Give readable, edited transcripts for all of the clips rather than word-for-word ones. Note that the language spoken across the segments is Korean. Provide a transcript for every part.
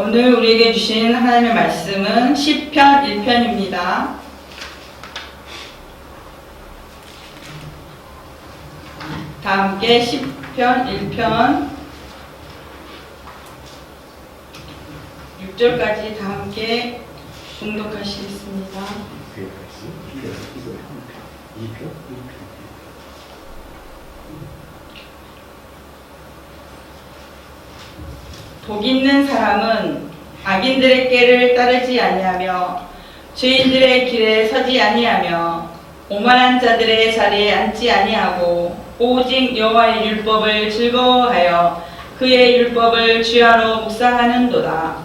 오늘 우리에게 주신 하나님의 말씀은 시편 1편입니다. 다 함께 시편 1편 6절까지 다 함께 봉독하시겠습니다. 복 있는 사람은 악인들의 꾀를 따르지 아니하며 죄인들의 길에 서지 아니하며 오만한 자들의 자리에 앉지 아니하고 오직 여호와의 율법을 즐거워하여 그의 율법을 주야로 묵상하는도다.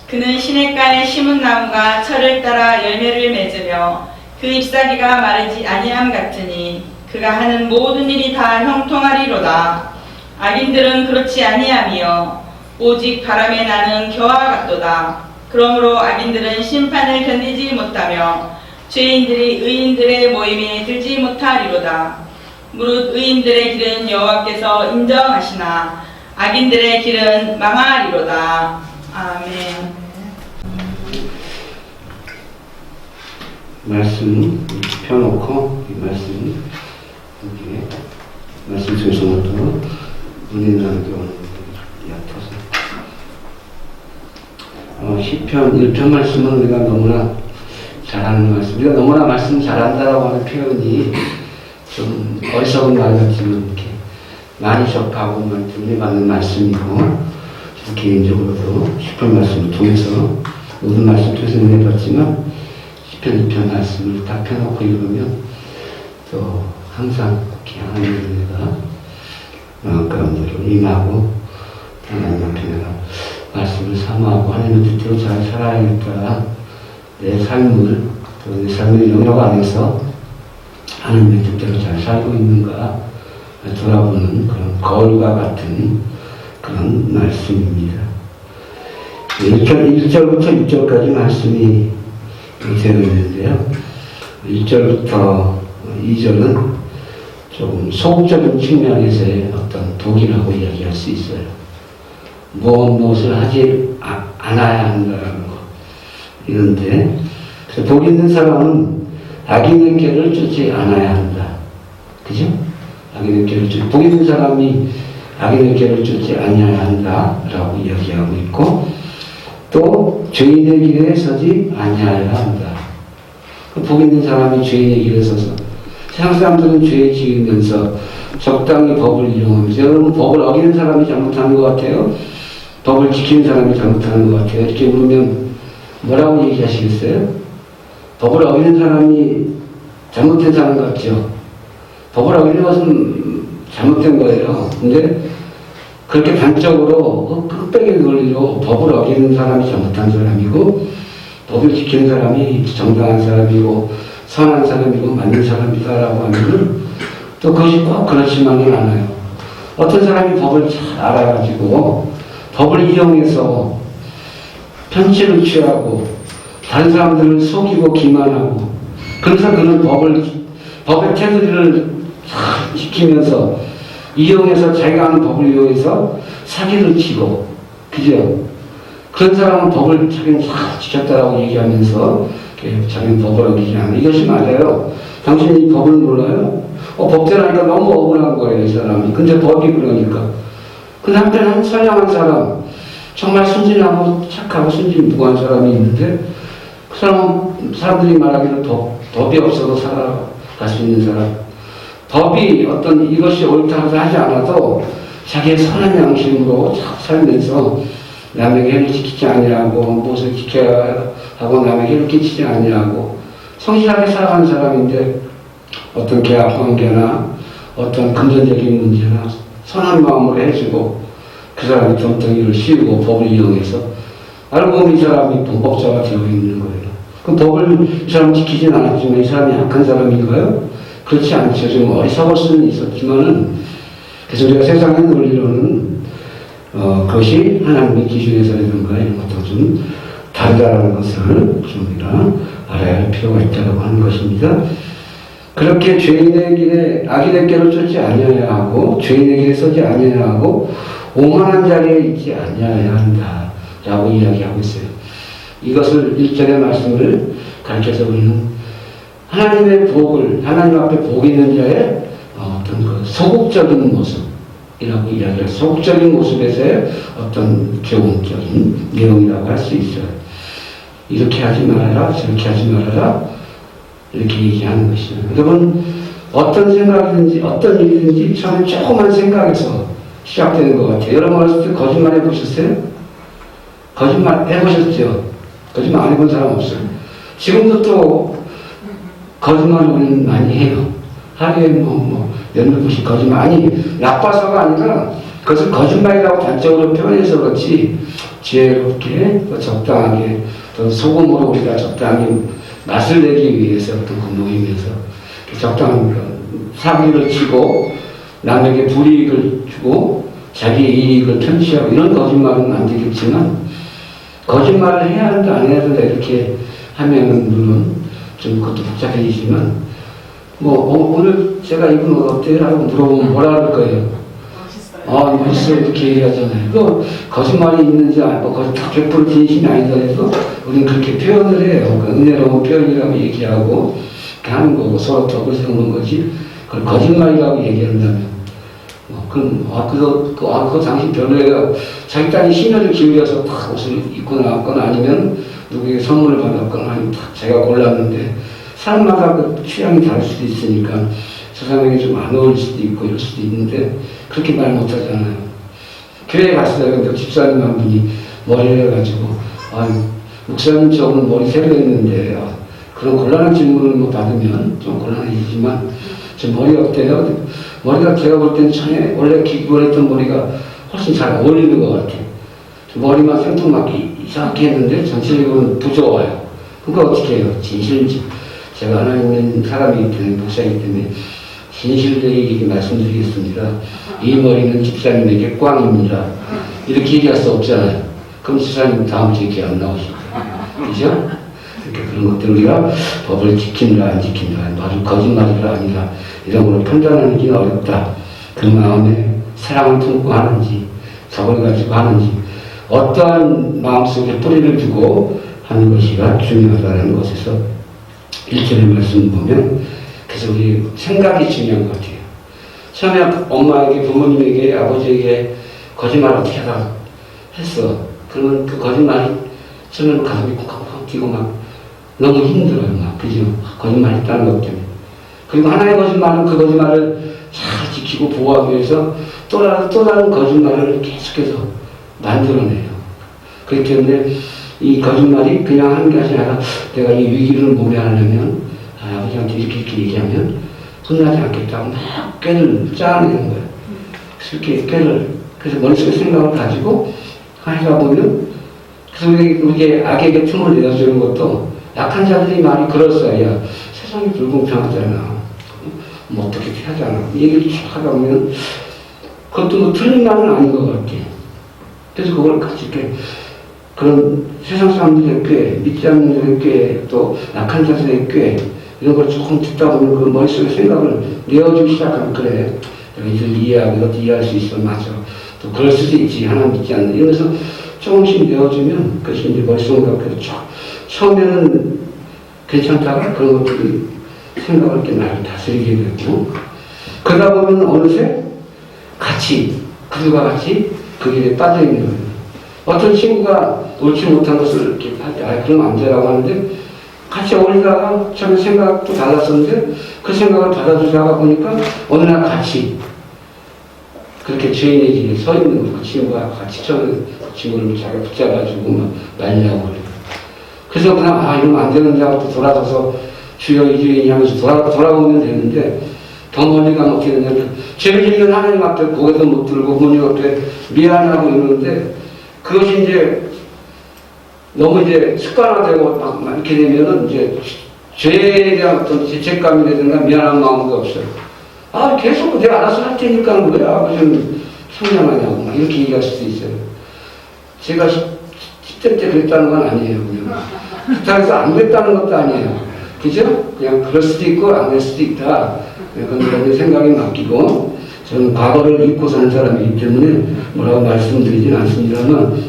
그는 시냇가에 심은 나무가 철을 따라 열매를 맺으며 그 잎사귀가 마르지 아니함 같으니 그가 하는 모든 일이 다 형통하리로다. 악인들은 그렇지 아니하며 오직 바람에 나는 겨와 같도다. 그러므로 악인들은 심판을 견디지 못하며 죄인들이 의인들의 모임에 들지 못하리로다. 무릇 의인들의 길은 여호와께서 인정하시나 악인들의 길은 망하리로다. 아멘. 말씀 펴놓고 이 말씀 이렇게 말씀 순서부터 은혜 나누고 얕아서 시편 1편 말씀은 우리가 너무나 잘하는 말씀, 우리가 너무나 말씀 잘한다라고 하는 표현이 좀 어리석은 말 같지만 이렇게 많이 접하고 은혜 받는 말씀이고, 개인적으로도 시편 말씀을 통해서 모든 말씀 통해서 은혜 받지만 시편 2편 말씀을 다 펴놓고 읽으면 또 항상 이렇게 하나님의 은혜가 가운데로 임하고 하나님 앞에 내가 말씀을 사모하고 하나님의 뜻대로 잘 살아야겠다. 내 삶을, 또 내 삶의 영역 안에서 하나님의 뜻대로 잘 살고 있는가 돌아보는 그런 거울과 같은 그런 말씀입니다. 1절부터 6절까지 말씀이 되어 있는데요. 1절부터 2절은 조금 소극적인 측면에서의 어떤 독이라고 이야기할 수 있어요. 무엇을 하지 않아야 한다는 거. 이런데, 복 있는 사람은 악인의 길을 쫓지 않아야 한다. 그죠? 악인의 길을 쫓지, 복 있는 사람이 악인의 길을 쫓지 않아야 한다. 라고 이야기하고 있고, 또, 죄인의 길에 서지 아니하여야 한다. 복 있는 사람이 죄인의 길에 서서, 세상 사람들은 죄에 지으면서 적당히 법을 이용하면서, 여러분 법을 어기는 사람이 잘못하는 것 같아요? 법을 지키는 사람이 잘못하는 것 같아요? 이렇게 물으면 뭐라고 얘기하시겠어요? 법을 어기는 사람이 잘못된 사람 같죠? 법을 어기는 것은 잘못된 거예요. 근데 그렇게 단적으로 흑백의 논리로 법을 어기는 사람이 잘못한 사람이고, 법을 지키는 사람이 정당한 사람이고 선한 사람이고 맞는 사람이다라고 하면은 또 그것이 꼭 그렇지만은 않아요. 어떤 사람이 법을 잘 알아가지고 법을 이용해서 편치를 취하고 다른 사람들을 속이고 기만하고, 그래서 그는 법의 테두리를 잘 지키면서 이용해서 자기가 하는 법을 이용해서 사기를 치고, 그죠? 그런 사람은 법을 자기는 잘 지켰다라고 얘기하면서 자기는 법을 어기지 않아. 이것이 맞아요. 당신이 법을 몰라요? 법대로니까 너무 억울한 거예요, 이 사람이. 근데 법이 그러니까. 그 한편은 선량한 사람, 정말 순진하고 착하고 순진무구한 사람이 있는데, 그 사람은 사람들이 말하기를 법이 없어도 살아갈 수 있는 사람. 법이 어떤 이것이 옳다고 하지 않아도 자기의 선한 양심으로 살면서 남에게 해를 지키지 아니하고 무엇을 지켜야 하고 남에게 해를 끼치지 아니하고 성실하게 살아가는 사람인데, 어떤 계약 관계나 어떤 금전적인 문제나 선한 마음으로 해주고 그 사람이 돈덩이를 씌우고 법을 이용해서 알고 보면 이 사람이 범법자가 되어 있는 거예요. 그 법을 이 사람 지키진 않았지만 이 사람이 약한 사람인가요? 그렇지 않죠. 좀 어리석을 수는 있었지만은, 그래서 우리가 세상의 논리로는 그것이 하나님의 기준에서라든가 이런 것도 좀 다르다는 것을 좀 우리가 알아야 할 필요가 있다고 하는 것입니다. 그렇게 죄인의 길에 악인의 길을 쫓지 아니하여야 하고 죄인의 길에 서지 아니하여야 하고 오만한 자리에 있지 아니하여야 한다 라고 이야기하고 있어요. 이것을 1절의 말씀을 가르쳐서 우리는 하나님의 복을, 하나님 앞에 복이 있는 자의 어떤 그 소극적인 모습이라고 이야기해요. 소극적인 모습에서의 어떤 교훈적인 내용이라고 할 수 있어요. 이렇게 하지 말아라, 저렇게 하지 말아라, 이렇게 얘기하는 것이죠. 여러분, 어떤 생각이든지, 어떤 일이든지 처음에 조그만 생각에서 시작되는 것 같아요. 여러분 어렸을 때 거짓말 해보셨어요? 거짓말 해보셨죠? 거짓말 안 해본 사람 없어요. 지금도 또 거짓말을 우리는 많이 해요. 하루에 몇몇 번씩 거짓말. 아니, 나빠서가 아니라 그것을 거짓말이라고 단적으로 표현해서 그렇지, 지혜롭게, 또 적당하게, 또 소금으로 우리가 적당히 맛을 내기 위해서 어떤 그 모임에서 적당한 사기를 치고 남에게 불이익을 주고 자기의 이익을 편취하고 이런 거짓말은 안 되겠지만, 거짓말을 해야 한다 안 해야 된다 이렇게 하면은 물론 좀 그것도 복잡해지지만, 오늘 제가 입은 옷 어때요? 라고 물어보면 뭐라 그럴 거예요? 멋있어요. 이렇게 얘기하잖아요. 그 거짓말이 있는지 알고, 거짓 100% 진심이 아니더라도 우리는 그렇게 표현을 해요. 그 은혜로운 표현이라고 얘기하고 이렇게 하는 거고, 서로 덕을 세우는 거지. 그걸 거짓말이라고 얘기한다면, 그거 당신 별로예요. 자기 딸이 심혈을 기울여서 딱 옷을 입고 나왔거나 아니면 누구에게 선물을 받았거나 아니면 딱 제가 골랐는데, 사람마다 그 취향이 다를 수도 있으니까 저 사람에게 좀 안 어울릴 수도 있고 이럴 수도 있는데 그렇게 말 못하잖아요. 교회에 갔어요. 근데 집사님 한 분이 머리를 해가지고 목사님 저 오늘 머리 새로 했는데 그런 곤란한 질문을 받으면 좀 곤란해지지만 저 머리 어때요? 머리가 제가 볼 때는 전에 원래 기부했던 머리가 훨씬 잘 어울리는 것 같아요. 머리만 생뚱맞게 이상하게 했는데 전체적으로는 부드러워요. 그거 어떻게 해요? 진실인지. 제가 하나 있는 사람이기 때문에, 목사이기 때문에 진실되게 말씀드리겠습니다. 이 머리는 집사님에게 꽝입니다. 이렇게 얘기할 수 없잖아요. 그럼 집사님 다음 주에 기회 안 나오시죠. 그죠? 이렇게 그런 것들 우리가 법을 지킨다 안 지킨다, 말을 거짓말이라 아니라 이런 걸로 판단하기는 어렵다. 그 마음에 사랑을 품고 하는지, 덕을 가지고 하는지, 어떠한 마음속에 뿌리를 두고 하는 것이가 중요하다는 것에서 1절의 말씀을 보면, 그래서 우리 생각이 중요한 것 같아요. 처음에 엄마에게, 부모님에게, 아버지에게 거짓말 어떻게 하다 했어. 그러면 그 거짓말이 처음에는 가슴이 쿵쾅쿵 뛰고 막 너무 힘들어요. 막. 그죠? 거짓말 했다는 것 때문에. 그리고 하나의 거짓말은 그 거짓말을 잘 지키고 보호하기 위해서 또 다른 거짓말을 계속해서 만들어내요. 그렇기 때문에 이 거짓말이 그냥 하는 게 아니라 내가 이 위기를 모면하려면 아버지한테 이렇게 얘기하면 혼나지 않겠다고 막 꾀를 짜내는 거예요. 그래서 이렇게 그래서 머릿속에 생각을 가지고 하다 보면, 그래서 우리에게 악에게 틈을 내어주는 것도 약한 자들이 많이 그럴싸야. 세상이 불공평하잖아. 어떻게 하잖아. 이 얘기를 쭉 하다 보면 그것도 틀린 말은 아닌 것 같아. 그래서 그걸 같이 이렇게 그런 세상 사람들의 꾀, 믿지 않는 자들의 꾀, 또 약한 자들의 꾀, 이런 걸 조금 듣다 보면 그 머릿속에 생각을 내어주기 시작하면, 그래, 이들 이해하고 이것도 이해할 수 있어, 맞아. 또 그럴 수도 있지, 하나님 믿지 않는. 이러면서 조금씩 내어주면 그것이 이제 머릿속에 갖고 쫙, 처음에는 괜찮다가 그런 것들이 생각을 이렇게 나를 다스리게 되고, 그러다 보면 어느새 그들과 같이 그 일에 빠져있는 거예요. 어떤 친구가 옳지 못한 것을 이렇게 할 때, 그러면 안 되라고 하는데, 같이 어울리다가 처음에 생각도 달랐었는데, 그 생각을 받아주다가 보니까, 어느 날 같이, 그렇게 죄인의 길에 서 있는 거예요. 그 친구가 같이 처음에 그 친구를 자기가 붙잡아주고 막 말리려고 그래요. 그래서 그냥, 이러면 안 되는데 하고 돌아서서, 주여 이 죄인이 하면서 돌아오면 되는데, 더 멀리 가면 어떻게 되냐면, 죄를 지은 하나님 앞에 고개도 못 들고, 부모님 앞에 미안하고 이러는데, 그것이 이제 너무 이제 습관화되고 막 이렇게 되면은 이제 죄에 대한 어떤 죄책감이라든가 미안한 마음도 없어요. 계속 내가 알아서 할 테니까 왜 아버지는 성장하냐고 막 이렇게 얘기할 수도 있어요. 제가 10대 때 그랬다는 건 아니에요. 그냥 그래서 안 됐다는 것도 아니에요. 그죠? 그냥 그럴 수도 있고 안 될 수도 있다. 그건 내 생각에 맡기고, 저는 과거를 잊고 사는 사람이기 때문에 뭐라고 말씀드리진 않습니다만,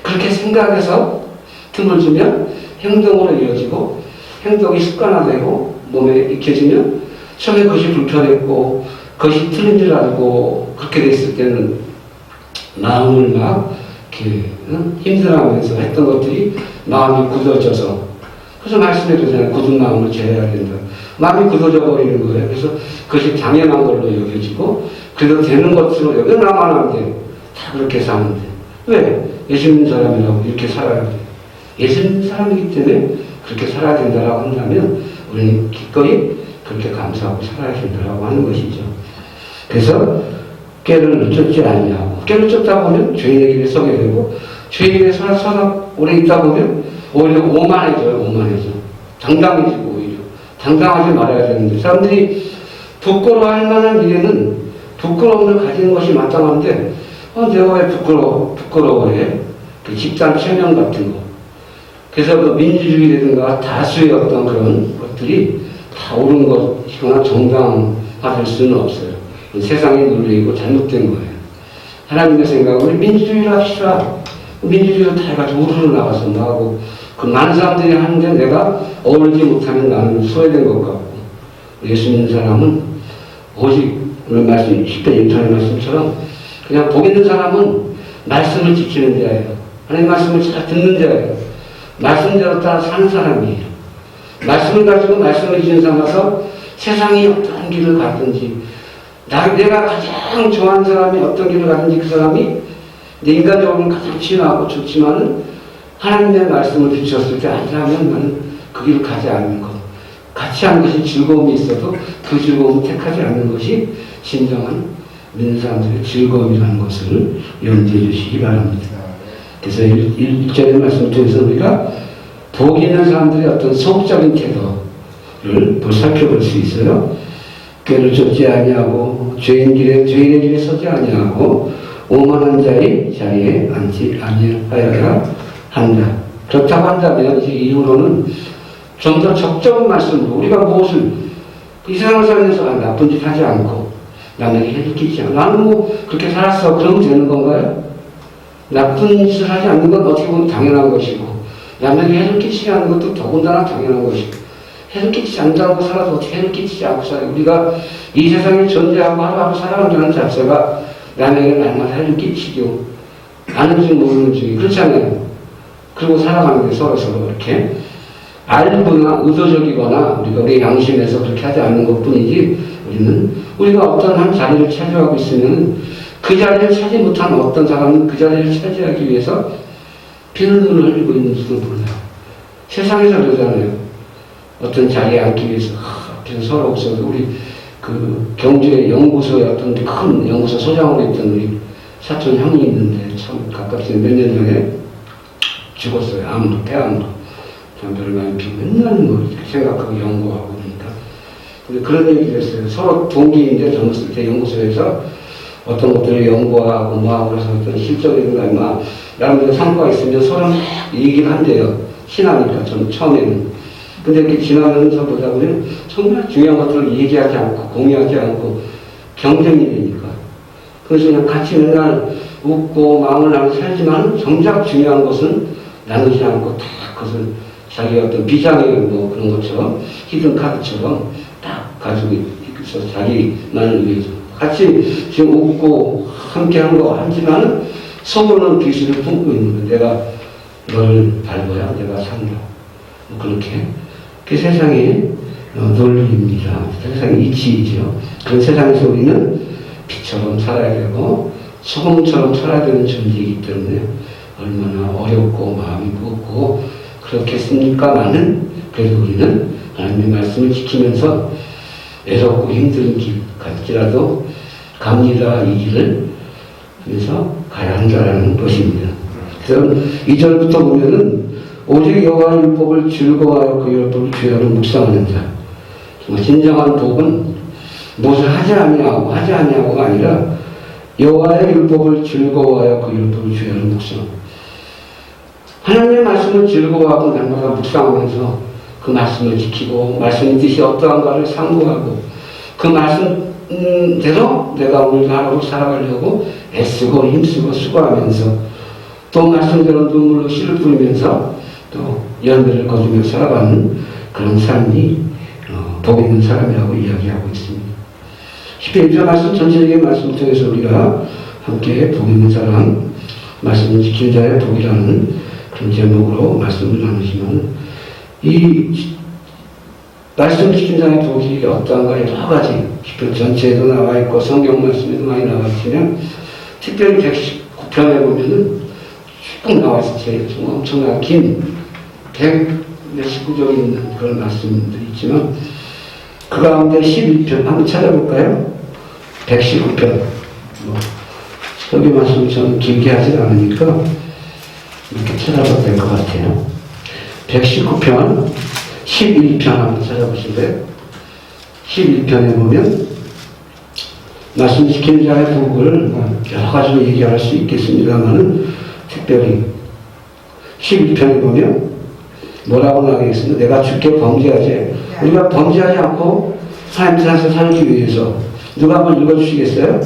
그렇게 생각해서 틈을 주면 행동으로 이어지고 행동이 습관화되고 몸에 익혀지면 처음에 그것이 불편했고 그것이 틀린 줄 알고 그렇게 됐을 때는 마음을 막 이렇게 힘들어하면서 했던 것들이 마음이 굳어져서 그래서 말씀해주잖아요. 굳은 마음을 제어해야 된다. 마음이 굳어져 버리는 거예요. 그래서 그것이 당연한 걸로 여겨지고 그래도 되는 것으로 여겨 나만 안 돼. 다 그렇게 사는데 왜? 예수 믿는 사람이라고 이렇게 살아야 돼. 예수 믿는 사람이기 때문에 그렇게 살아야 된다라고 한다면 우리는 기꺼이 그렇게 감사하고 살아야 된다라고 하는 것이죠. 그래서 꾀를 쫓지 아니하고 꾀를 쫓다 보면 죄인의 길에 서게 되고 죄인의 서다 오래 있다 보면 오히려 오만해져요. 오만해져. 당당해지고 오히려 당당하지 말아야 되는데 사람들이 부끄러워할 만한 일에는 부끄러움을 가지는 것이 마땅한데 내가 왜 부끄러워해? 그 집단 체면 같은 거. 그래서 그 민주주의라든가 다수의 어떤 그런 것들이 다 옳은 것이거나 정당화될 수는 없어요. 세상의 논리이고 잘못된 거예요. 하나님의 생각은 우리 민주주의를 합시다. 민주주의를 다 해가지고 우르르 나가서 나하고 그 많은 사람들이 하는데 내가 어울리지 못하면 나는 소외된 것 같고 예수 믿는 사람은 오직 오늘 말씀 10편 인터넷 말씀처럼 그냥 복 있는 사람은 말씀을 지키는 자예요. 하나님 말씀을 잘 듣는 자예요. 말씀대로 따라 사는 사람이에요. 말씀을 가지고 말씀을 지닌 삼아서 세상이 어떤 길을 가든지 내가 가장 좋아하는 사람이 어떤 길을 가든지 그 사람이 내 인간적으로는 가장 친하고 좋지만은 하나님의 말씀을 비추었을 때 아니라면 나는 그 길을 가지 않는 것. 같이 하는 것이 즐거움이 있어도 그 즐거움을 택하지 않는 것이 진정한 믿는 사람들의 즐거움이라는 것을 염두해 주시기 바랍니다. 그래서 1절의 말씀을 통해서 우리가 복 있는 사람들의 어떤 소극적인 태도를 살펴볼 수 있어요. 꾀를 쫓지 아니하고 죄인의 길에 서지 아니하고 오만한 자의 자리에 앉지 아니하여야 한다. 그렇다고 한다면 이제 이후로는 좀 더 적절한 말씀으로 우리가 무엇을 이 세상을 살면서 나쁜 짓 하지 않고 남에게 해를 끼치지 않고 나는 뭐 그렇게 살았어. 그러면 되는 건가요? 나쁜 짓을 하지 않는 건 어떻게 보면 당연한 것이고 남에게 해를 끼치지 않는 것도 더군다나 당연한 것이고 해를 끼치지 않는다고 살아도 어떻게 해를 끼치지 않고 살아요. 우리가 이 세상에 존재하고 하루하루 살아간다는 자체가 남에게 날마다 해를 끼치고 아는지 모르는지 그렇잖아요. 그리고 살아가는 게 서로서로 이렇게 알거나 의도적이거나 우리가 우리 양심에서 그렇게 하지 않는 것뿐이지 우리가 어떤 한 자리를 차지하고 있으면 그 자리를 차지 못한 어떤 사람은 그 자리를 차지하기 위해서 피눈물을 흘리고 있는지도 몰라요. 세상에서 그러잖아요. 어떤 자리에 앉기 위해서 앞에서 서로 없어서 우리 그 경주의 연구소에 어떤 큰 연구소 소장으로 있던 우리 사촌 형이 있는데 참 가깝게 몇 년 전에 죽었어요. 암으로, 폐암으로. 참 별로 맨날 뭐 이렇게 생각하고 연구하고 그러니까. 근데 그런 얘기를 했어요. 서로 동기인데 젊었을 때 연구소에서 어떤 것들을 연구하고 뭐하고 그래서 어떤 실적이든가 막 나름대로 성과가 있으면 서로 막 얘기를 한대요. 친하니까 전 처음에는. 근데 이렇게 지나면서 보다 보면 정말 중요한 것들을 얘기하지 않고 공유하지 않고 경쟁이 되니까. 그래서 그냥 같이 맨날 웃고 마음을 나누고 살지만 정작 중요한 것은 나누지 않고 다 그것을 자기 어떤 비장의 뭐 그런 것처럼 히든 카드처럼 딱 가지고 있어서 자기만을 위해서 같이 지금 웃고 함께 하는 거 하지만 속으로는 비수를 품고 있는 거예요. 내가 널 밟아야 내가 산다. 뭐 그렇게. 그 세상의 논리입니다. 세상의 이치이죠. 그런 세상에서 우리는 빛처럼 살아야 되고 소금처럼 살아야 되는 존재이기 때문에 얼마나 어렵고 마음이 무겁고 그렇겠습니까만은 그래도 우리는 하나님의 말씀을 지키면서 외롭고 힘든 길 갈지라도 갑니다. 이 길을 하면서 가야 한다라는 것입니다. 그래서 2절부터 보면은 오직 여호와의 율법을 즐거워하여 그 율법을 주야로 묵상하는 자. 정말 진정한 복은 무엇을 하지 아니하고가 아니라 여호와의 율법을 즐거워하여 그 율법을 주야로 묵상하는. 하나님의 말씀을 즐거워하고 날마다 묵상하면서 그 말씀을 지키고 말씀의 뜻이 어떠한가를 상고하고 그 말씀대로 내가 오늘 하루 살아가려고 애쓰고 힘쓰고 수고하면서 또 말씀대로 눈물로 씨를 뿌리면서 또 연배를 거두며 살아가는 그런 삶이 복 있는 사람이라고 이야기하고 있습니다. 시편 1편 말씀 전체적인 말씀을 통해서 우리가 함께 복 있는 사람, 말씀을 지킨 자의 복이라는 그런 제목으로 말씀을 나누시면 이 말씀 지킨 자의 복이 어떠한가 여러 가지 시편 전체에도 나와 있고 성경 말씀에도 많이 나와 있으면 특별히 119편에 보면은 쭉 나와 있어요. 엄청나게 긴 100몇십 구절이 있는 그런 말씀들이 있지만 그 가운데 11편 한번 찾아볼까요? 119편 여기 말씀 저는 길게 하지 않으니까 이렇게 찾아봐도 될 것 같아요. 119편 11편 한번 찾아보실래요? 11편에 보면 말씀 지키는 자의 복을 여러 가지로 얘기할 수 있겠습니다만은 특별히 11편에 보면 뭐라고 나가겠습니까? 내가 주께 범죄하지. 우리가 범죄하지 않고 하나님 뜻에서 살기 위해서 누가 한번 읽어주시겠어요?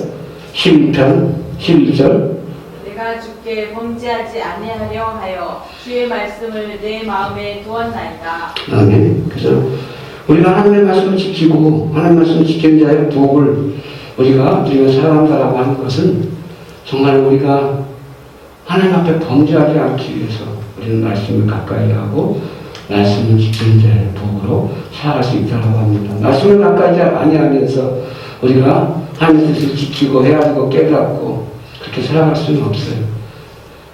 11편 11절 내가 주께 범죄하지 아니하려 하여 주의 말씀을 내 마음에 두었나이다. 아멘. 그래서 우리가 하나님의 말씀을 지키고 하나님의 말씀을 지키는 자의 복을 우리가 누리며 살아간다라고 하는 것은 정말 우리가 하나님 앞에 범죄하지 않기 위해서 우리는 말씀을 가까이 하고 말씀을 지키는 자의 복으로 살아갈 수 있다고 합니다. 말씀을 가까이 아니하면서 우리가 하나님의 뜻을 지키고 헤아리고 깨닫고 그렇게 살아갈 수는 없어요.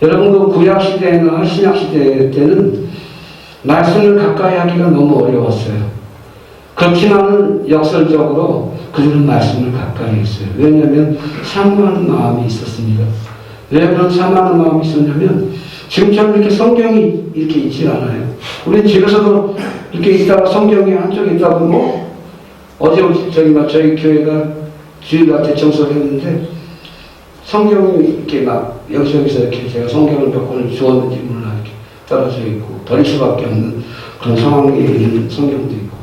여러분 그 구약시대나 신약시대 때는 말씀을 가까이 하기가 너무 어려웠어요. 그렇지만은 역설적으로 그들은 말씀을 가까이 했어요. 왜냐하면 사모하는 마음이 있었습니다. 왜 그런 사모하는 마음이 있었냐면 지금처럼 이렇게 성경이 이렇게 있지 않아요. 우리 집에서도 이렇게 있다가 성경이 한쪽에 있다 보면 어제 저희 교회가 주일날 대청소를 했는데 성경이 이렇게 막 여기저기서 이렇게 제가 성경을 몇 권을 주었는지 몰라 이렇게 떨어져 있고 버릴 수밖에 없는 그런 상황에 있는 성경도 있고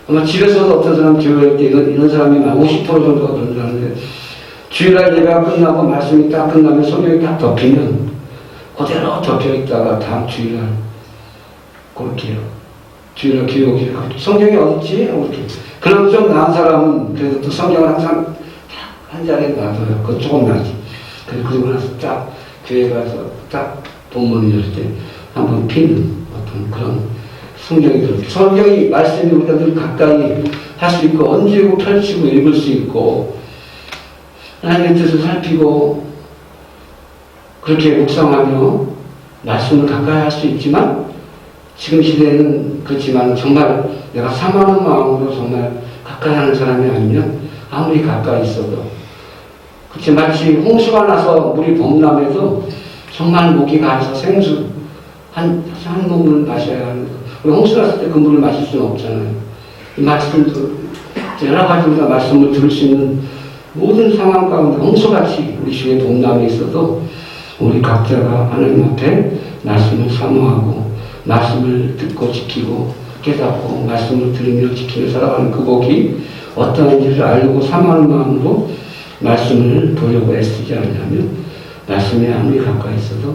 아마 집에서도 어떤 사람 교회할 때 이런 사람이 막 50% 정도가 그런다는데 주일날 예배가 끝나고 말씀이 딱 끝나면 성경이 딱 덮이면 그대로 덮여있다가 다음 주일날 그렇게 해요. 주일날 교육이 성경이 어딨지? 이렇게. 그럼 좀 나은 사람은 그래도 또 성경을 항상 한 자리에 놔둬요. 그건 조금 나지. 그리고 나서 딱 교회 가서 딱 본문을 열 때 한번 피는 어떤 그런 성경이 들어요. 성경이 말씀이 우리가 늘 가까이 할 수 있고 얹고 펼치고 읽을 수 있고 하나님의 뜻을 살피고 그렇게 묵상하며 말씀을 가까이 할 수 있지만 지금 시대에는 그렇지만 정말 내가 사모하는 마음으로 정말 가까이 하는 사람이 아니면 아무리 가까이 있어도 그치 마치 홍수가 나서 물이 범람해도 정말 목이 가서 생수 한 모금을 마셔야 하는 거. 우리 홍수 났을 때 그 물을 마실 수는 없잖아요. 이 말씀도 여러 가지 우리가 말씀을 들을 수 있는 모든 상황 가운데 홍수같이 우리 주위에 범람이 있어도 우리 각자가 하나님 앞에 말씀을 사모하고 말씀을 듣고 지키고 깨닫고 말씀을 들으며 지키며 살아가는 그 복이 어떠한지를 알고 사모하는 마음으로 말씀을 보려고 애쓰지 않냐면 말씀에 아무리 가까이 있어도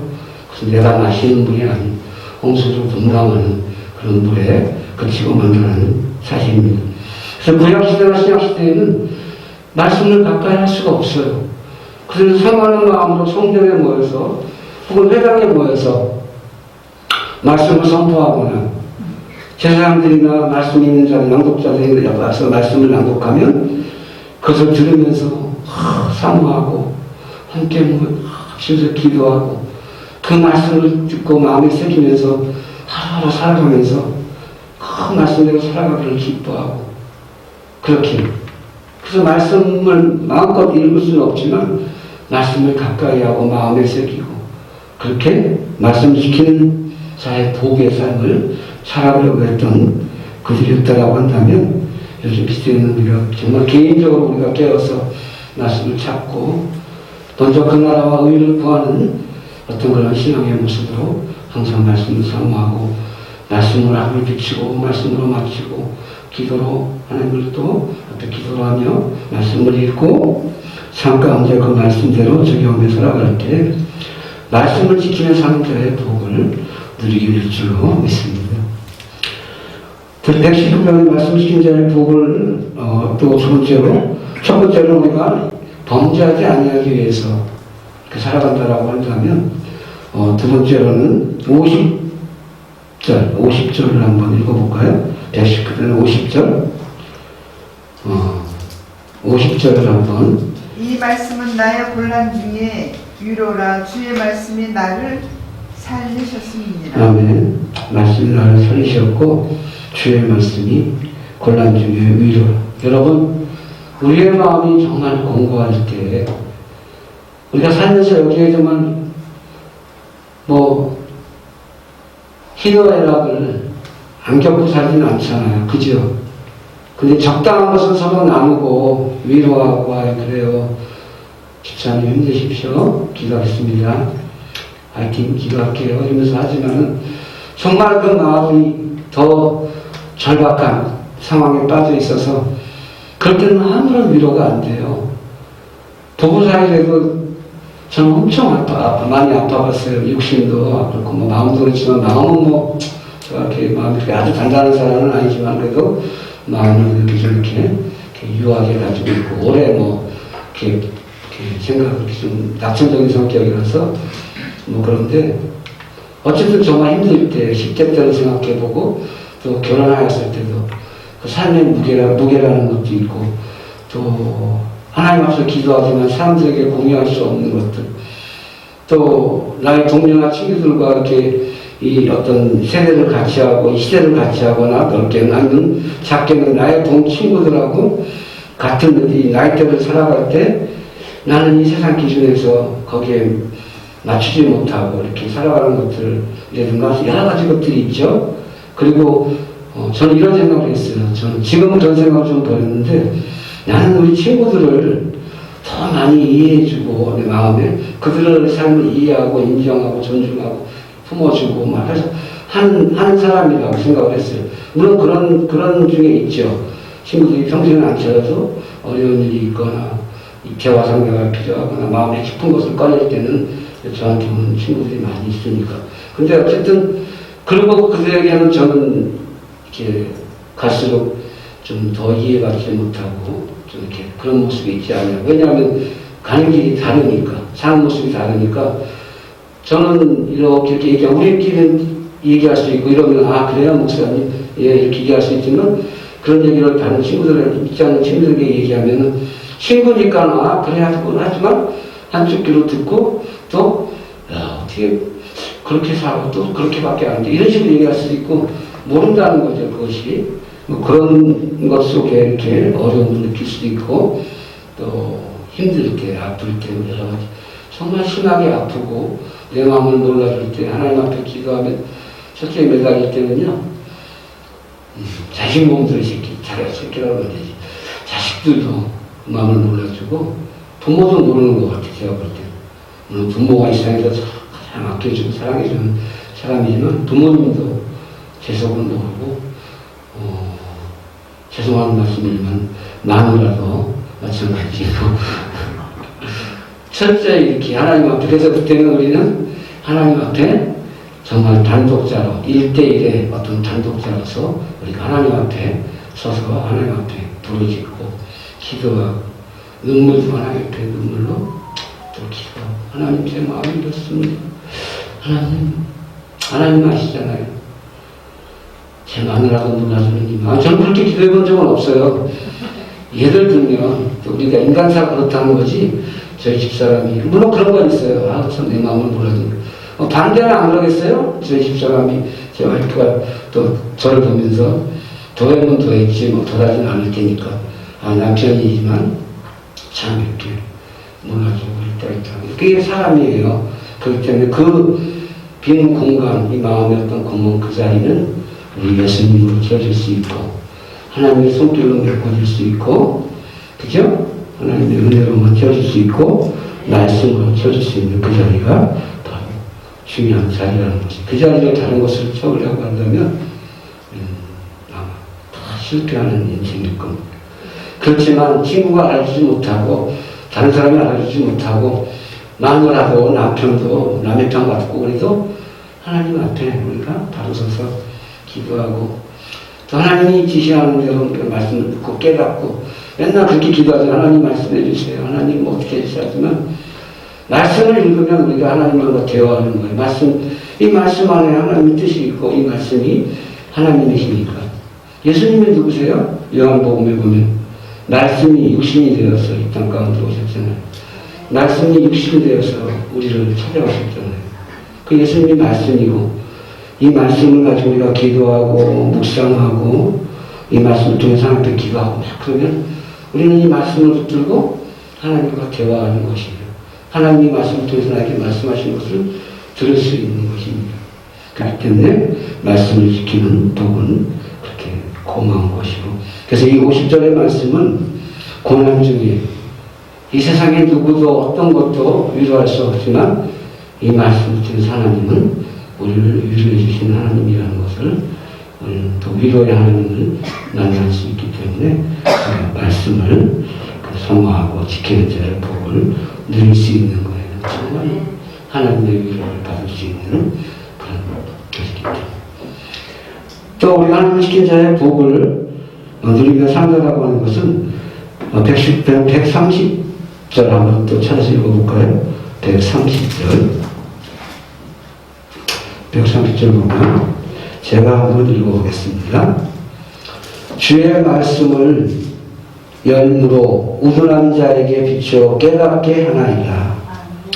내가 마시는 물이 아닌 홍수로 범람하는 그런 물에 그치고 만나는 사실입니다. 그래서 구약시대나 신약시대에는 말씀을 가까이 할 수가 없어요. 그래서 사모하는 마음으로 성전에 모여서 혹은 회당에 모여서 말씀을 선포하거나 제사장들이나 말씀 있는 자들, 낭독자들이 와서 말씀을 낭독하면 그것을 들으면서 사모하고 함께 집에서 기도하고 그 말씀을 듣고 마음에 새기면서 하루하루 살아가면서 그 말씀대로 살아가기를 기뻐하고 그렇게 그래서 말씀을 마음껏 읽을 수는 없지만 말씀을 가까이 하고 마음에 새기고 그렇게 말씀 지키는 자의 복의 삶을 살아가려고 했던 그들이었다라고 한다면 요즘 시대에는 우리가 정말 개인적으로 우리가 깨어서 말씀을 찾고 먼저 그 나라와 의를 구하는 어떤 그런 신앙의 모습으로 항상 말씀을 사모하고 말씀으로 하루를 비치고 말씀으로 마치고 기도로 하나님을 또 앞에 기도로 하며 말씀을 읽고 삶 가운데 그 말씀대로 적용해 살아갈 때 말씀을 지키며 사는 자의 복을 누리게 될 줄로 믿습니다. 119명의 말씀 지킨 자의 복을 또 첫 번째로 우리가 범죄하지 아니하기 위해서 살아간다라고 한다면 두 번째로는 50절을 한번 읽어볼까요? 119편 50절 50절을 한번 이 말씀은 나의 곤란 중에 위로라. 주의 말씀이 나를 살리셨습니다. 아멘. 말씀이 나를 살리셨고 주의 말씀이 곤란 중에 위로. 여러분, 우리의 마음이 정말 공고할 때 우리가 살면서 여기에 정말 희노애락을 안 겪고 살지는 않잖아요. 그죠? 근데 적당한 것은 서로 나누고 위로하고 그래요. 집사님 힘내십시오. 기도하겠습니다. 하여튼 기도할게요. 이러면서 하지만은 정말 그 마음이 더 절박한 상황에 빠져 있어서 그럴 때는 아무런 위로가 안 돼요. 부부 사이에도 저는 엄청 많이 아파봤어요. 육신도 아프고 마음도 그렇지만 마음은 저렇게 마음이 아주 단단한 사람은 아니지만 그래도 마음을 이렇게 유하게 가지고 있고 오래 이렇게 생각을 좀 낙천적인 성격이라서 그런데 어쨌든 정말 힘들 때 10대 때를 생각해보고 또 결혼하였을 때도 그 삶의 무게라는 것도 있고 또 하나님 앞에서 기도하지만 사람들에게 공유할 수 없는 것들 또 나의 동료나 친구들과 이렇게 이 어떤 세대를 같이 하고 이 시대를 같이 하거나 넓게는 아니면 작게는 나의 친구들하고 같은 이 나이대를 살아갈 때 나는 이 세상 기준에서 거기에 맞추지 못하고 이렇게 살아가는 것들이라든가 여러 가지 것들이 있죠. 그리고 저는 이런 생각을 했어요. 저는 지금은 그런 생각을 좀 버렸는데 나는 우리 친구들을 더 많이 이해해주고 내 마음에 그들의 삶을 이해하고 인정하고 존중하고 품어주고 막 해서 하는 사람이라고 생각을 했어요. 물론 그런 중에 있죠. 친구들이 평소에는 안 찾아도 어려운 일이 있거나 대화 상대가 필요하거나 마음에 깊은 것을 꺼낼 때는 저한테 오는 친구들이 많이 있으니까. 근데 어쨌든 그리고 그들에게는 저는 이렇게 갈수록 좀 더 이해받지 못하고 좀 이렇게 그런 모습이 있지 않아요. 왜냐하면 가는 길이 다르니까 사는 모습이 다르니까 저는 이렇게 얘기하고 우리끼리는 얘기할 수 있고 이러면 그래요 목사님 이렇게 얘기할 수 있지만 그런 얘기를 다른 친구들에게 있지 않은 친구들에게 얘기하면은 친구니까 그래 하지만 한쪽 귀로 듣고 또 어떻게 그렇게 살고 또 그렇게밖에 안 돼 이런 식으로 얘기할 수도 있고 모른다는 거죠. 그것이 그런 것 속에 이렇게 어려움을 느낄 수도 있고 또 힘들 때 아플 때 여러 가지 정말 심하게 아프고 내 마음을 몰라줄 때 하나님 앞에 기도하면 첫째 매달릴 때는요 자식 몸들의 새끼라고 하면 되지 자식들도 마음을 몰라주고 부모도 모르는 것 같아요. 제가 볼 때 부모가 이 세상에서 가장 아껴주고 사랑해주는 사람이지만 부모님도 제 속을 모르고 죄송한 말씀이지만 마누라도 마찬가지고 철저히 이렇게 하나님 앞에 그래서 그때는 우리는 하나님 앞에 정말 단독자로 1대1의 어떤 단독자로서 우리가 하나님 앞에 서서 하나님 앞에 부르짖고 기도하고 눈물도 하나님 앞에 눈물로 또 기도하고 하나님 제 마음이 이렇습니다. 하나님 아시잖아요. 제 마누라도 몰라주는 님. 저는 그렇게 기도해 본 적은 없어요. 예를 들면 우리가 인간사가 그렇다는 거지 저희 집사람이 물론 그런 건 있어요. 참 내 마음을 몰라주는 반대는 안 그러겠어요? 저희 집사람이 제 와이프가 또 저를 보면서 더하면 더했지 더하진 않을 테니까 남편이지만 참 이렇게 몰라주고 있다. 그게 사람이에요. 그렇기 때문에 그 빈 공간, 이 마음의 어떤 공간 그 자리는 우리 예수님으로 채워질 수 있고 하나님의 손길로 메꿔질 수 있고 그죠? 하나님의 은혜로만 채워질 수 있고 말씀으로 채워질 수 있는 그 자리가 바로 중요한 자리라는 거지. 그 자리를 다른 것을 채우려고 한다면 아마 다 실패하는 인생일 겁니다. 그렇지만 친구가 알아주지 못하고 다른 사람이 알아주지 못하고 마누라도 남편도 남의 편 받고 그래도 하나님 앞에 우리가 바로 서서 기도하고 또 하나님이 지시하는 대로 말씀을 듣고 깨닫고 맨날 그렇게 기도하죠. 하나님 말씀해 주세요. 하나님 어떻게 해주시지만 말씀을 읽으면 우리가 하나님과 대화하는 거예요. 이 말씀 안에 하나님의 뜻이 있고 이 말씀이 하나님의 힘이니까. 예수님이 누구세요? 요한복음에 보면 말씀이 육신이 되어서 이 땅 가운데 오셨잖아요. 말씀이 육신이 되어서 우리를 찾아오셨잖아요. 그 예수님이 말씀이고 이 말씀을 가지고 우리가 기도하고 묵상하고 이 말씀을 통해서 하나님께 기도하고 막 그러면 우리는 이 말씀을 붙들고 하나님과 대화하는 것이에요. 하나님이 말씀을 통해서 나에게 말씀하시는 것을 들을 수 있는 것입니다. 그렇기 때문에 말씀을 지키는 복은 그렇게 고마운 것이고 그래서 이 50절의 말씀은 고난 중에 이 세상에 누구도 어떤 것도 위로할 수 없지만 이 말씀을 통해서 하나님은 우리를 위로해 주시는 하나님이라는 것을 또 위로의 하나님을 만날 수 있기 때문에 말씀을 성화하고 지키는 자의 복을 누릴 수 있는 거예요. 정말 하나님의 위로를 받을 수 있는 그런 것이기 때문에 또 우리가 하나님을 지킨 자의 복을 누리며 산다라고 하는 것은 130절 한번 또 찾아서 읽어볼까요? 130절 130절 보면 제가 한번 읽어보겠습니다. 주의 말씀을 열무로 우둔한 자에게 비추어 깨닫게 하나이다.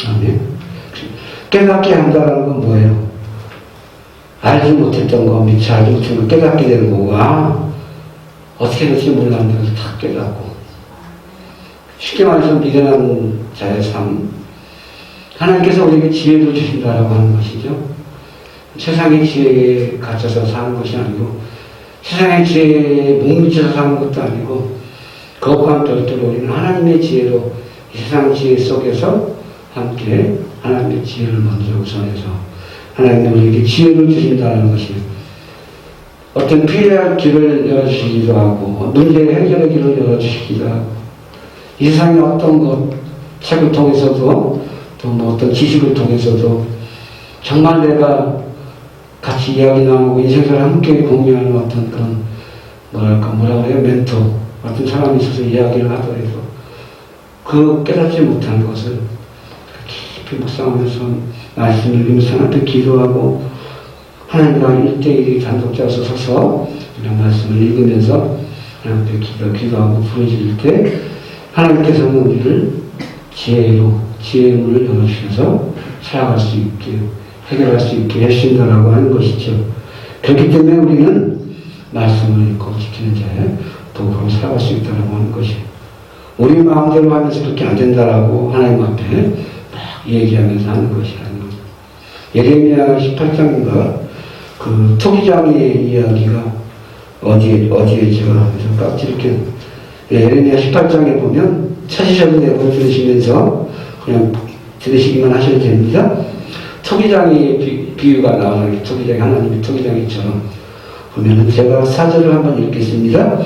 아멘. 깨닫게 한다는 건 뭐예요? 알지 못했던 거, 미처 알지 못했던 거 깨닫게 되는 거고, 어떻게 될지 몰랐는데 그걸 다 깨닫고. 쉽게 말해서 미련한 자의 삶. 하나님께서 우리에게 지혜를 주신다라고 하는 것이죠. 세상의 지혜에 갇혀서 사는 것이 아니고, 세상의 지혜에 목미쳐서 사는 것도 아니고, 그것과는 별도로 우리는 하나님의 지혜로 이 세상 지혜 속에서 함께 하나님의 지혜를 먼저 우선해서 하나님이 우리에게 지혜를 주신다는 것이에요. 어떤 피해할 길을 열어주시기도 하고 문제의 해결의 길을 열어주시기도 하고 이 세상의 어떤 것 책을 통해서도 또 뭐 어떤 지식을 통해서도 정말 내가 같이 이야기 나누고 인생을 함께 공유하는 어떤 그런 뭐라 그래요? 멘토 같은 사람이 있어서 이야기를 하더라도 그 깨닫지 못한 것을 깊이 묵상하면서 말씀을 읽으면서 하나님께 기도하고 하나님과 1대1 단독자로서 서서 이런 말씀을 읽으면서 하나님께 기도하고 부르짖을 때 하나님께서는 우리를 지혜의 문을 열어주셔서 살아갈 수 있게 해결할 수 있게 해주신다라고 하는 것이죠. 그렇기 때문에 우리는 말씀을 읽고 지키는 자의 복으로 살아갈 수 있다라고 하는 것이에요. 우리 마음대로 하면서 그렇게 안 된다라고 하나님 앞에 막 얘기하면서 하는 것이라는 거죠. 예레미야 18장인가 그 토기장의 이야기가 어디에 제가 깍지 이렇게 예레미야 18장에 보면 찾으셔도 되고 들으시면서 그냥 들으시기만 하셔도 됩니다. 토기장의 비유가 나오는 토기장이 하나님의 토기장이처럼 보면은 제가 4절을 한번 읽겠습니다.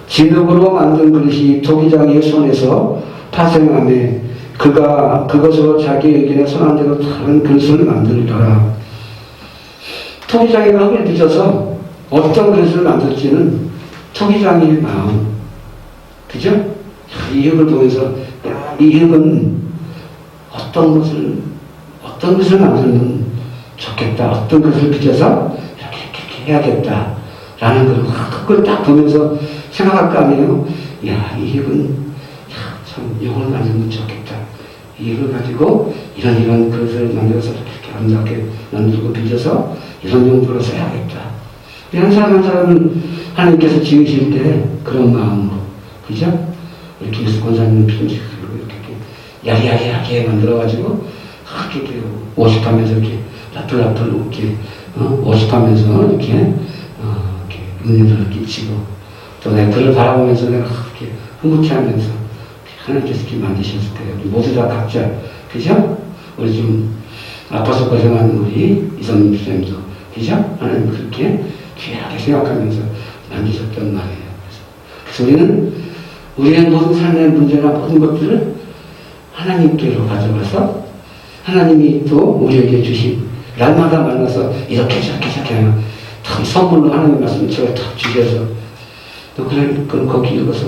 진흙으로 만든 그릇이 토기장의 손에서 파생하며 그가 그것으로 자기 의견에 손한 대로 다른 그릇을 만들더라. 토기장의 흙을 빚어서 어떤 그릇을 만들지는 토기장의 마음, 그죠? 이 흙을 보면서 이 흙은 어떤 것을 만들면 좋겠다. 어떤 것을 빚어서 이렇게 해야겠다. 라는 그 흙을 딱 보면서 생각할 거 아니에요? 야, 이 흙은 참 이걸 만들면 좋겠다. 이 흙을 가지고 이런 그릇을 만들어서 이렇게 아름답게 만들고 빚어서 이런 용도로 써야겠다. 이런 사람 한 사람은 하나님께서 지으실 때 그런 마음으로, 그죠? 우리 김수 권사님 필름식 이렇게 야리야리하게 만들어가지고 이렇게 오십하면서 이렇게 라플라플 이렇게 오십하면서 이렇게 은혜를 끼치고 또 내가 그를 바라보면서 내가 이렇게 흐뭇해하면서 하나님께서 이렇게 만드셨을 때 모두 다 각자, 그죠? 우리 지금 아파서 고생하는 우리 이성님 선생님도, 그죠? 하나님 그렇게 귀하게 생각하면서 만드셨단 말이에요. 그래서 우리는 우리의 모든 삶의 문제나 모든 것들을 하나님께로 가져가서 하나님이 또 우리에게 주신 날마다 만나서 이렇게 저렇게 하면 다 선물로 하나님 말씀 제가 다 주셔서 또 그런 거기 읽어서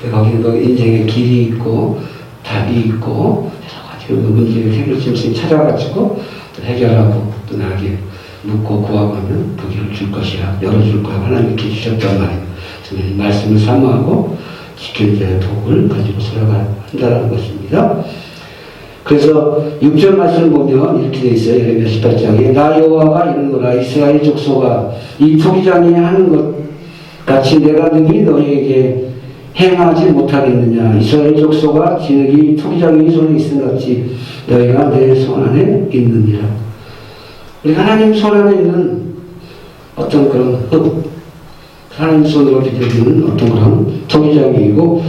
거기는 인생의 길이 있고 답이 있고 여러 가지 문제를 해결점을 찾아가지고 또 해결하고 또 나에게 묻고 구하면 그 길을 줄 것이야 열어줄 거야 하나님께 주셨단 말이에요. 저는 이 말씀을 사모하고 지킬 때의 복을 가지고 살아가야 한다는 것입니다. 그래서 6절 말씀을 보면 이렇게 되어 있어요. 예레미야 18장에 나 여호와가 이르노라 이스라엘 족속아 이 토기장이 하는 것 같이 내가 능히 너희에게 행하지 못하겠느냐. 이스라엘 족속아 진흙이 토기장이 손에 있음 같이 너희가 내 손 안에 있느니라. 우리 하나님 손 안에 있는 어떤 그런 흙 하나님 손으로 빚어지는 어떤 그런 토기장이고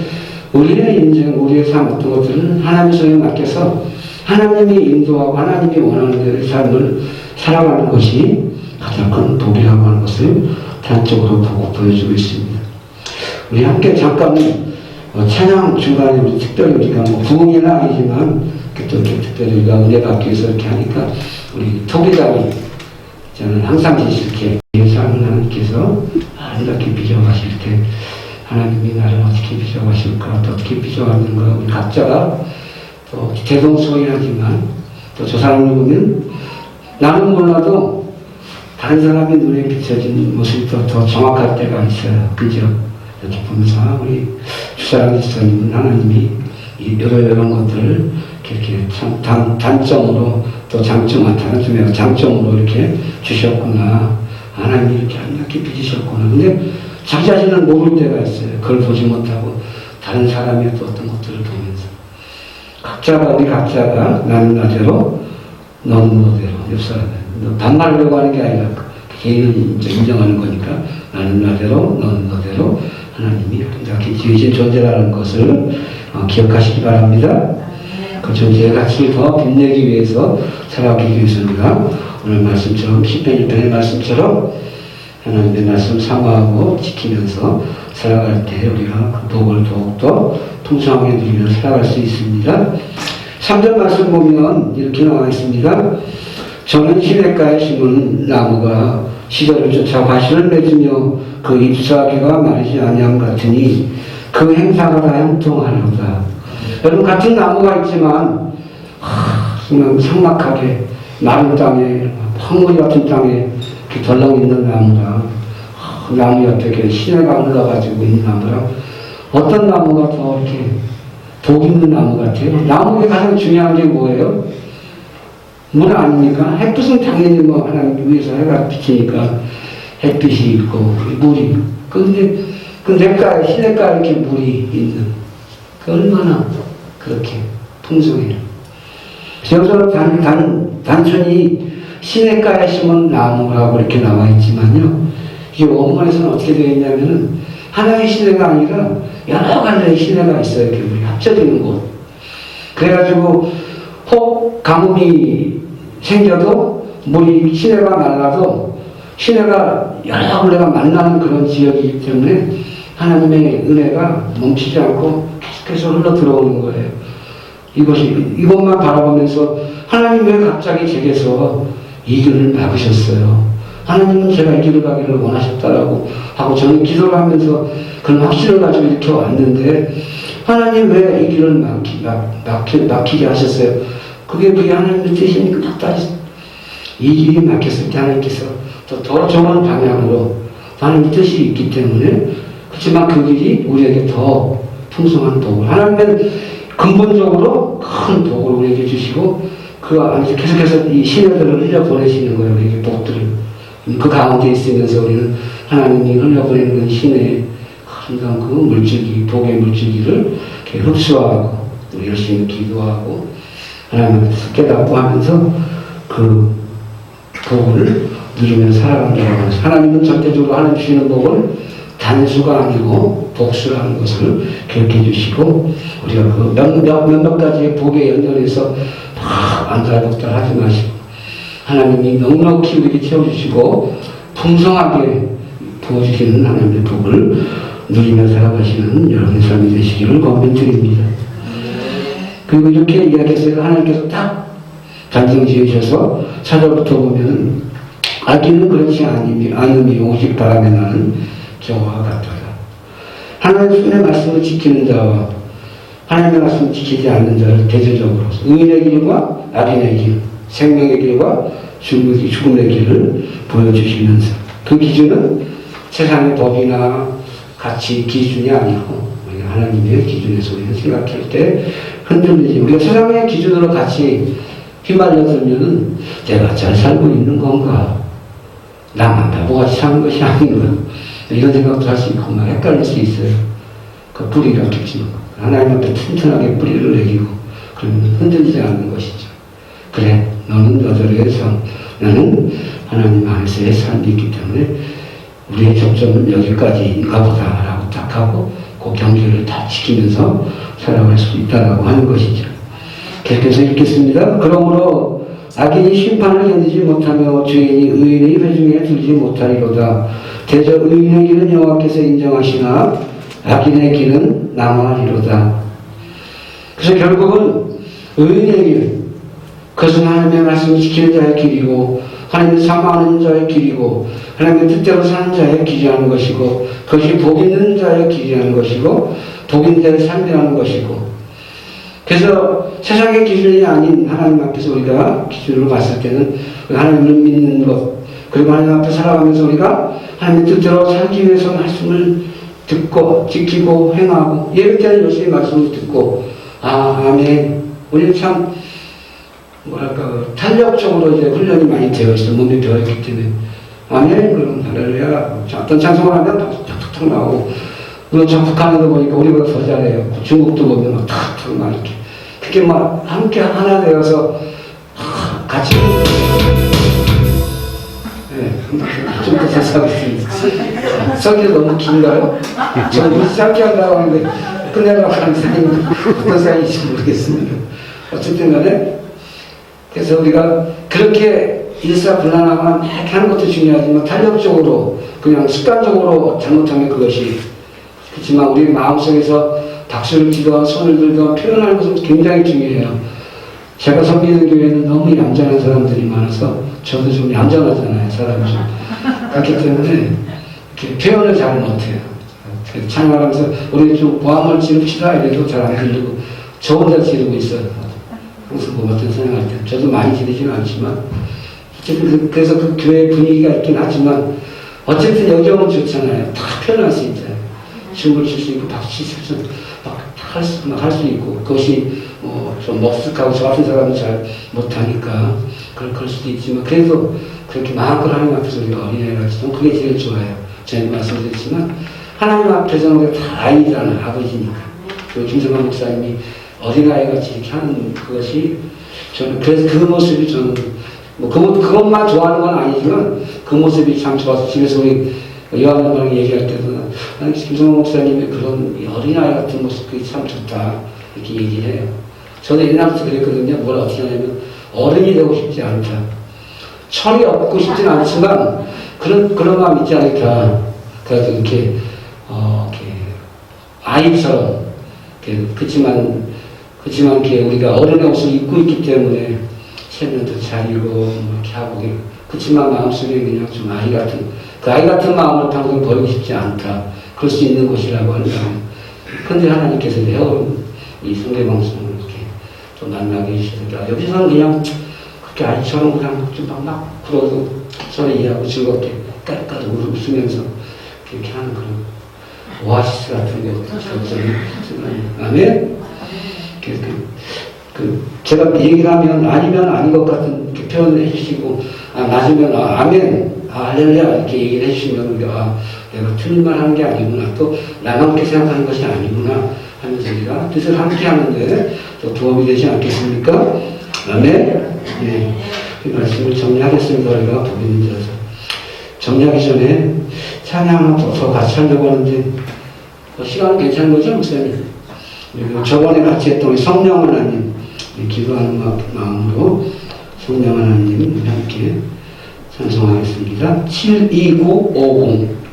우리의 인생, 우리의 삶 어떤 것들은 하나님 손에 맡겨서 하나님이 인도하고 하나님이 원하는 대로 삶을 살아가는 것이 가장 큰 복이라고 하는 것을 단적으로 보여주고 있습니다. 우리 함께 잠깐 찬양 중간에 우리 특별히 우리가 부흥회는 아니지만 또 이렇게 특별히 우리가 은혜 받기 위해서 이렇게 하니까 우리 토기장이 저는 항상 이렇게 삶을 하나님께서 이렇게 빚어가실 때 하나님이 나를 어떻게 빚어가실까 어떻게 빚어가는가 우리 각자가 또 대동소이하지만 또 저 사람을 보면 나는 몰라도 다른 사람의 눈에 비춰진 모습이 더 정확할 때가 있어요. 그죠? 이렇게 보면서 우리 주사랑 지사님은 하나님이 이런 것들을 이렇게 단점으로 또 장점한 다른 점에 장점으로 이렇게 주셨구나. 하나님이 이렇게 빚으셨구나. 근데 자기 자신은 모를 때가 있어요. 그걸 보지 못하고 다른 사람의 또 어떤 것들을 보면서 우리 각자가 나는 나대로 너는 너대로 옆 사람은 반말하려고 하는 게 아니라 개인을 인정하는 거니까 나는 나대로 너는 너대로 하나님이 이렇게 지으신 존재라는 것을 기억하시기 바랍니다. 그 존재의 가치를 더 빛내기 위해서 살아가기 위해서입니다. 오늘 말씀처럼 10편 1편의 말씀처럼 하나님의 말씀 사모하고 지키면서 살아갈 때 우리가 그 복을 더욱더 풍성하게 누리며 살아갈 수 있습니다. 3절 말씀 보면 이렇게 나와 있습니다. 저는 시냇가에 심은 나무가 시절을 쫓아 과실을 맺으며 그 잎사귀가 마르지 아니함 같으니 그 행사가 다 형통하려다. 여러분 같은 나무가 있지만 정말 삭막하게 마른 땅에 황무지 같은 땅에 이렇게 덜렁 있는 나무랑 나무 옆에 이렇게 시내가 흘러가지고 있는 나무랑 어떤 나무가 더 이렇게 복 있는 나무 같아요? 나무의 가장 중요한 게 뭐예요? 물 아닙니까? 햇빛은 당연히 하나님 위에서 해가 비치니까 햇빛이 있고 물이 근데 그 냇가에 시냇가에 이렇게 물이 있는 그 얼마나 그렇게 풍성해요. 여기서 단순히 시냇가에 심은 나무라고 이렇게 나와 있지만요. 이게 원문에서는 어떻게 되어 있냐면은 하나의 시내가 아니라 여러 가지의 시내가 있어요. 이렇게 물이 합쳐지는 곳. 그래가지고 혹 가뭄이 생겨도 물이 시내가 말라도 시내가 여러 군데가 만나는 그런 지역이기 때문에 하나님의 은혜가 멈추지 않고 계속해서 흘러 들어오는 거예요. 이것만 바라보면서 하나님 왜 갑자기 제게서 이 길을 막으셨어요? 하나님은 제가 이 길을 가기를 원하셨다라고 하고 저는 기도를 하면서 그런 확신을 가지고 이렇게 왔는데 하나님 왜 이 길을 막히게 하셨어요? 그게 하나님의 뜻이니까 이 길이 막혔을 때 하나님께서 더 좋은 방향으로 하나님의 뜻이 있기 때문에 그렇지만 그 길이 우리에게 더 풍성한 복을 하나님은 근본적으로 큰 복을 우리에게 주시고 그 안에서 계속해서 이 시내들을 흘려보내시는 거예요. 우리에게 복들을 그 가운데 있으면서 우리는 하나님이 흘려보내는 그 시내의 항상 그 물줄기 복의 물줄기를 이렇게 흡수하고 우리 열심히 기도하고 하나님을 깨닫고 하면서 그 복을 누리며 살아간다고 하면서 하나님은 절대적으로 하나님 주시는 복을 단수가 아니고 복수라는 것을 기억해 주시고 우리가 그 몇몇 가지의 복에 연연해서 막 안달복달 하지 마시고 하나님이 넉넉히 우리에게 채워주시고 풍성하게 부어주시는 하나님의 복을 누리며 살아가시는 여러분의 삶이 되시기를 권면드립니다. 그리고 이렇게 이야기했어요. 하나님께서 딱 단정 지으셔서 찾아부터 보면 악인은 그렇지 않음이 오직 바람에 나는 저와 같도다. 하나님의 손의 말씀을 지키는 자와 하나님의 말씀을 지키지 않는 자를 대조적으로 의인의 길과 악인의 길, 생명의 길과 죽음의 길을 보여주시면서 그 기준은 세상의 법이나 가치 기준이 아니고 하나님의 기준에서 우리가 생각할 때 흔들리지. 우리가 세상의 기준으로 같이 휘말려들면 내가 잘 살고 있는 건가? 나만 바보같이 사는 것이 아닌가? 이런 생각도 할 수 있고 막 헷갈릴 수 있어요. 그 뿌리가 깊지만 하나님 앞에 튼튼하게 뿌리를 내리고 그러면 흔들리지 않는 것이죠. 그래, 너는 여전히 성, 나는 하나님 안에서의 삶이 있기 때문에 우리의 접점은 여기까지인가 보다라고 딱 하고 그 경계를 다 지키면서 살아갈 수 있다라고 하는 것이죠. 계속해서 읽겠습니다. 그러므로 악인이 심판을 견디지 못하며 죄인이 의인의 회중에 들지 못하리로다. 대저 의인의 길은 여호와께서 인정하시나 악인의 길은 남아리로다. 그래서 결국은 의인의 길, 그것은 하나님의 말씀을 지키는 자의 길이고 하나님을 사모하는 자의 길이고 하나님의 뜻대로 사는 자의 길이라는 것이고 그것이 복 있는 자의 길이라는 것이고 복인 자의 삶이라는 것이고 그래서 세상의 기준이 아닌 하나님 앞에서 우리가 기준으로 봤을 때는 하나님을 믿는 것 그리고 하나님 앞에 살아가면서 우리가 하나님의 뜻대로 살기 위해서 말씀을 듣고 지키고 행하고 예배 때는 열심히 말씀을 듣고 아멘. 우리는 참 뭐랄까 탄력적으로 이제 훈련이 많이 되어 있어 몸에 되어 있기 때문에 아멘 그럼 할렐루야 어떤 찬송을 하면 탁탁탁 나오고 물론 저 북한에도 보니까 우리보다 더 잘해요. 중국도 보면 막 탁탁 막 이렇게 그게 막 함께 하나 되어서 같이 좀 더 잘하겠습니다. 설교 너무 긴가요? 저는 짧게 한다고 하는데 끝내려고 하는 사람이 어떤 사람인지 모르겠습니다. 어쨌든 간에 그래서 우리가 그렇게 일사불란하거나 이렇게 하는 것도 중요하지만 탄력적으로 그냥 습관적으로 잘못하면 그것이 그렇지만 우리 마음속에서 박수를 치던 손을 들던 표현하는 것은 굉장히 중요해요. 제가 섬기는 교회는 너무 얌전한 사람들이 많아서 저도 좀 얌전하잖아요. 사람이 좀. 그렇기 때문에 이렇게 표현을 잘 못해요. 찬양하면서 우리 좀 보함을 지릅시다 이래도 잘 안 들리고 저 혼자 지르고 있어요. 항상 뭐 어떤 생각할 때 저도 많이 지르지는 않지만 어쨌든 그래서 그 교회 분위기가 있긴 하지만 어쨌든 여정은 좋잖아요. 다 표현할 수 있잖아요. 춤을 출 수 있고 박수 칠 수 막 할 수 있고 그것이 좀 머쓱하고 저 같은 사람은 잘 못하니까 그럴 수도 있지만 그래도 그렇게 마음껏 하나님 앞에서 우리가 어린애같이 좀 그게 제일 좋아요. 제가 말씀드렸지만 하나님 앞에서는 우리가 다 아이잖아요. 아버지니까. 그리고 김성환 목사님이 어린아이같이 이렇게 하는 그것이 저는 그래서 그 모습이 저는 뭐 그것만 좋아하는 건 아니지만 그 모습이 참 좋아서 집에서 우리 요한님랑 얘기할 때도 김성환 목사님의 그런 어린아이 같은 모습이 참 좋다 이렇게 얘기해요. 저는 옛날부터 그랬거든요. 뭘 어떻게 하냐면 어른이 되고 싶지 않다. 철이 없고 싶지는 않지만 그런 마음 있지 않을까. 그래서 이렇게 아이처럼 그렇지만 이렇게 우리가 어른의 옷을 입고 있기 때문에 체면도 차리고 이렇게 하고 그렇지만 마음속에 그냥 좀 아이 같은 마음을 평생 버리고 싶지 않다. 그럴 수 있는 곳이라고 한다. 그런데 하나님께서 이 성대방송을 이렇게 좀 만나게 해주시더라. 여기서는 그냥 그렇게 아이처럼 그냥 좀 막 불어도 서로 이해하고 즐겁게 깔깔 웃으면서 이렇게 하는 그런 오아시스 같은 게 아멘? 제가 얘기를 하면 아니면 아닌 것 같은 이렇게 표현을 해주시고 맞으면 아멘 할렐루야 이렇게 얘기를 해주시면 우리가 내가 틀린 말 하는 게 아니구나 또 나만 그렇게 생각하는 것이 아니구나 하면서 우리가 뜻을 함께 하는데 또 도움이 되지 않겠습니까? 아멘? 네. 이 말씀을 정리하겠습니다. 우리가 복 있는 자서 정리하기 전에 찬양 하나 더 같이 하려고 하는데 시간은 괜찮은 거죠? 목사님? 그리고 저번에 같이 했던 우리 성령 하나님 기도하는 마음으로 성령 하나님 함께 찬송하겠습니다. 72950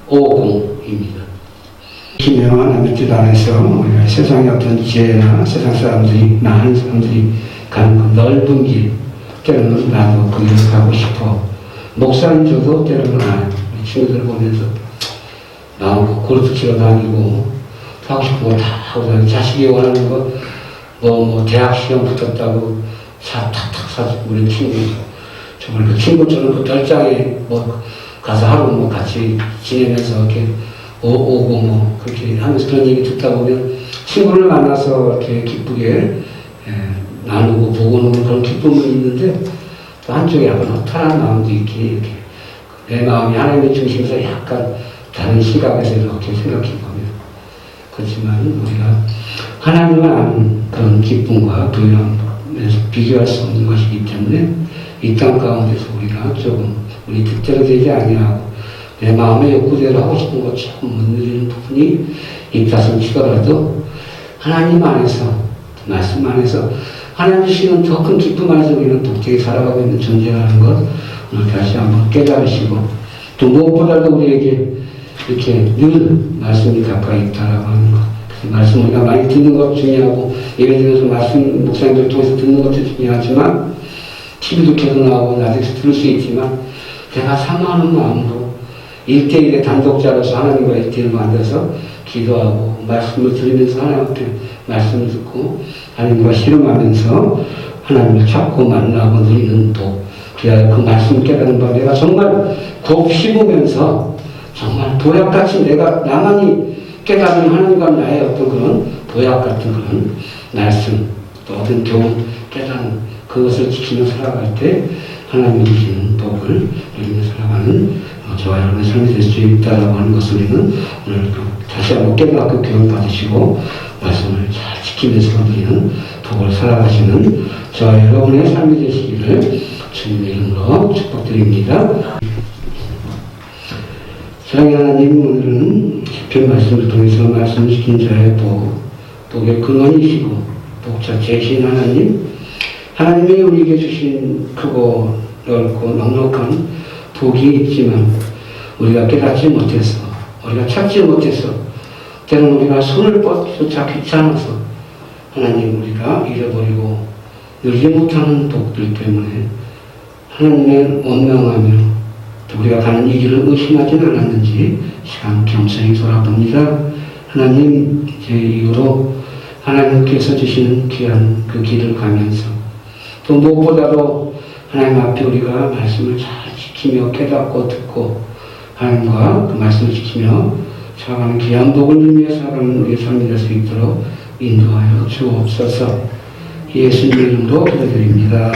72950입니다. 기묘한 하나님의 뜻 안에서 우리가 세상의 어떤 지혜나 세상 사람들이 많은 사람들이 가는 그 넓은 길, 때로는 나도 그 길을 가고 싶어. 목사님 저도 때로는 우리 친구들 보면서 나오고 골프 치러 다니고 하고 싶은 거 다 하고 다니고 자식이 원하는 거 대학 시험 붙었다고 차 탁탁 사주고 우리 친구 정말 그 친구처럼 그 별장에 가서 하루 같이 지내면서 이렇게 오고 그렇게 하면서 그런 얘기 듣다 보면 친구를 만나서 이렇게 기쁘게 나누고 보고 오는 그런 기쁨이 있는데 또 한쪽에 약간 허탈한 마음도 이렇게 내 마음이 하나님의 중심에서 약간 다른 시각에서 이렇게 생각해 보면 그렇지만 우리가 하나님을 아는 그런 기쁨과 부여함에서 비교할 수 없는 것이기 때문에 이 땅 가운데서 우리가 조금 우리 뜻대로 되지 아니하고 내 마음의 욕구대로 하고 싶은 것 조금 못 누리는 부분이 있다손 치더라도 하나님 안에서 말씀 안에서 하나님 주시는 더 큰 기쁨 안에서 우리는 독특히 살아가고 있는 존재라는 것 오늘 다시 한번 깨달으시고 또 무엇보다도 우리에게 이렇게 늘 말씀이 가까이 있다라고 하는 것 말씀 우리가 많이 듣는 것 중요하고 예배드려서 말씀 목사님들 통해서 듣는 것도 중요하지만 TV도 켜서 나오고 라디오에서 들을 수 있지만 내가 사모하는 마음으로 1대1의 단독자로서 하나님과 1대1로 앉아서 기도하고 말씀을 들으면서 하나님한테 말씀을 듣고 하나님과 실험하면서 하나님을 찾고 만나고 누리는 복 그래야 그 말씀 깨닫는 바 내가 정말 곱 씹으면서 정말 도약같이 내가 나만이 깨닫는 하나님과 나의 어떤 그런 도약 같은 그런 말씀 또 어떤 교훈 깨닫는 그것을 지키며 살아갈 때 하나님이 주시는 복을 누리며 살아가는 저와 여러분의 삶이 될 수 있다라고 하는 것을 우리는 오늘 다시 한번 깨닫고 교훈 받으시고 말씀을 잘 지키면서 누리는 복을 살아가시는 저와 여러분의 삶이 되시기를 주님의 이름으로 축복드립니다. 사랑의 하나님, 오늘은 시편 말씀을 통해서 말씀시킨 자의 복의 근원이시고 복자 제신 하나님이 우리에게 주신 크고 넓고 넉넉한 복이 있지만 우리가 깨닫지 못해서 우리가 찾지 못해서 때로는 우리가 손을 뻗조차 귀찮아서 하나님 우리가 잃어버리고 누리지 못하는 복들 때문에 하나님의 원망하며 또 우리가 가는 이 길을 의심하지는 않았는지 시간 겸손히 돌아봅니다. 하나님 이제 이후로 하나님께서 주시는 귀한 그 길을 가면서 또 무엇보다도 하나님 앞에 우리가 말씀을 잘 지키며 깨닫고 듣고 하나님과 그 말씀을 지키며 살아가는 귀한 복을 누리며 살아가는 우리의 삶이 될 수 있도록 인도하여 주옵소서. 예수님의 이름으로 기도드립니다.